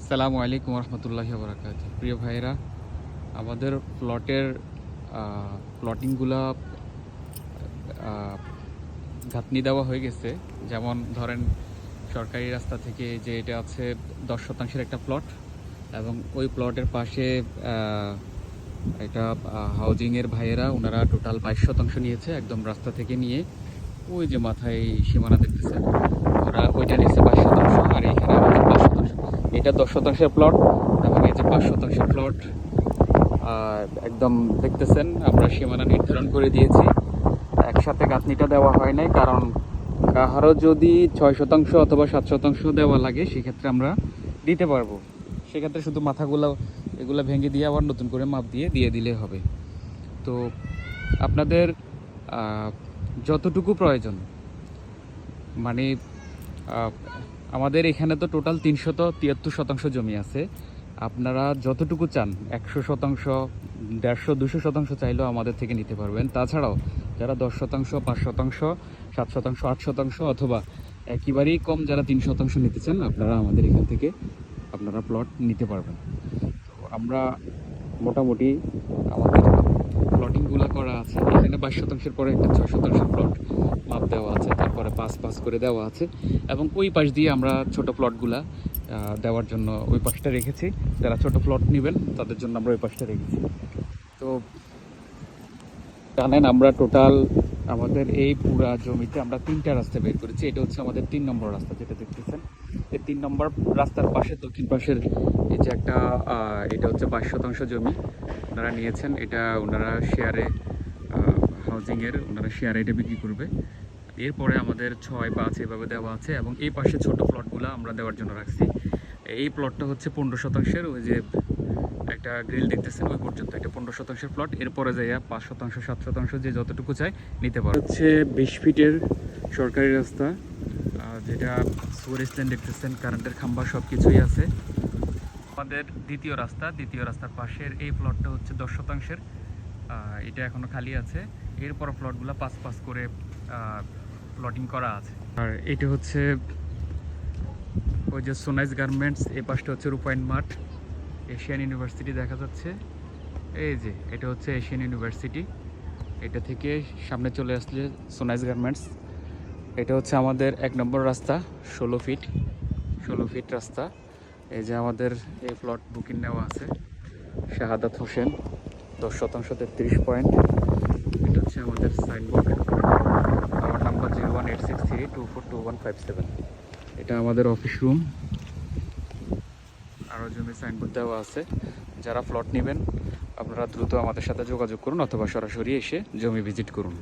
আসসালামু আলাইকুম রহমতুল্লাহি ওয়া বারাকাতুহু। প্রিয় ভাইরা, আমাদের প্লটের প্লটিংগুলা গাঁথনি দেওয়া হয়ে গেছে। যেমন ধরেন, সরকারি রাস্তা থেকে যে এটা আছে 10 শতাংশের একটা প্লট, এবং ওই প্লটের পাশে এটা হাউজিংয়ের ভাইয়েরা ওনারা টোটাল 22 শতাংশ নিয়েছে, একদম রাস্তা থেকে নিয়ে ওই যে মাথায় সীমানা দেখতেছেন, ওরা ওইটা নিয়েছে 22 শতাংশ, আর এখানে আমাদের 5 শতাংশ। এটা 10 শতাংশের প্লট এবং এই যে 5 শতাংশের প্লট একদম দেখতেছেন আমরা সীমানা নির্ধারণ করে দিয়েছি। একসাথে গাঁথনিটা দেওয়া হয় নাই, কারণ কাহারও যদি 6 শতাংশ অথবা 7 শতাংশ দেওয়া লাগে সেক্ষেত্রে আমরা দিতে পারবো। সেক্ষেত্রে শুধু মাথাগুলো এগুলো ভেঙে দিয়ে আবার নতুন করে মাপ দিয়ে দিলে হবে। তো আপনাদের যতটুকু প্রয়োজন, মানে আমাদের এখানে তো টোটাল 373 শতাংশ জমি আছে। আপনারা যতটুকু চান, 100 শতাংশ, 150, 200 শতাংশ চাইলেও আমাদের থেকে নিতে পারবেন। তাছাড়াও যারা 10 শতাংশ, 5 শতাংশ, 7 শতাংশ, 8 শতাংশ অথবা একেবারেই কম যারা 3 শতাংশ নিতে চান, আপনারা আমাদের এখান থেকে আপনারা প্লট নিতে পারবেন। তো আমরা মোটামুটি আমাদের প্লটিংগুলো করা আছে। এখানে 22 শতাংশের পরে একটা 6 শতাংশের প্লট মাপ দেওয়া আছে, তারপরে 5 করে দেওয়া আছে, এবং ওই পাশ দিয়ে আমরা ছোট প্লটগুলা দেওয়ার জন্য ওই পাশটা রেখেছি। যারা ছোট প্লট নেবেন তাদের জন্য আমরা ওই পাশটা রেখেছি। তো জানেন, আমরা টোটাল আমাদের এই পুরা জমিতে আমরা 3টা রাস্তা বের করেছি। এটা হচ্ছে আমাদের 3 নম্বর রাস্তা, যেটা দেখতেছেন। এই 3 নম্বর রাস্তার পাশে দক্ষিণ পাশের এই যে একটা এটা হচ্ছে 22 শতাংশ জমি ওনারা নিয়েছেন। এটা ওনারা শেয়ারে, হাউজিংয়ের ওনারা শেয়ারে এটা বিক্রি করবে। এরপরে আমাদের 6, 5 এভাবে দেওয়া আছে, এবং এই পাশে ছোট প্লটগুলো আমরা দেওয়ার জন্য রাখছি। এই প্লটটা হচ্ছে 15 শতাংশের, ওই যে একটা গ্রিল দেখতেছেন ওই পর্যন্ত, এটা 15 শতাংশের প্লট। এরপরে যাইয়া 5 শতাংশ, 7 শতাংশ যে যতটুকু চাই নিতে পারে। হচ্ছে 20 ফিটের সরকারি রাস্তা, যেটা সুয়ারেজ লাইন দেখতেছেন, কারেন্টের খাম্বা সব কিছুই আছে। আমাদের দ্বিতীয় রাস্তার পাশের এই প্লটটা হচ্ছে 10 শতাংশের, এটা এখনো খালি আছে। এরপর প্লটগুলো 5 করে প্লটিং করা আছে। আর এটা হচ্ছে ওই যে সোনাইজ গার্মেন্টস, এই পাশটা হচ্ছে রূপায়ণ মাঠ, এশিয়ান ইউনিভার্সিটি দেখা যাচ্ছে। এই যে এটা হচ্ছে এশিয়ান ইউনিভার্সিটি, এটা থেকে সামনে চলে আসলে সোনাইজ গার্মেন্টস। এটা হচ্ছে আমাদের 1 নম্বর রাস্তা, 16 ফিট রাস্তা। এই যে আমাদের এই প্লট বুকিং নেওয়া আছে, শাহাদাত হোসেন, 10 শতাংশ, 33 পয়েন্ট। এটা হচ্ছে আমাদের সাইনবোর্ড, আমার নাম্বার 01863242157। এটা আমাদের অফিস রুম, আরও জমি সাইনবোর্ড দেওয়া আছে। যারা প্লট নেবেন আপনারা দ্রুত আমাদের সাথে যোগাযোগ করুন, অথবা সরাসরি এসে জমি ভিজিট করুন।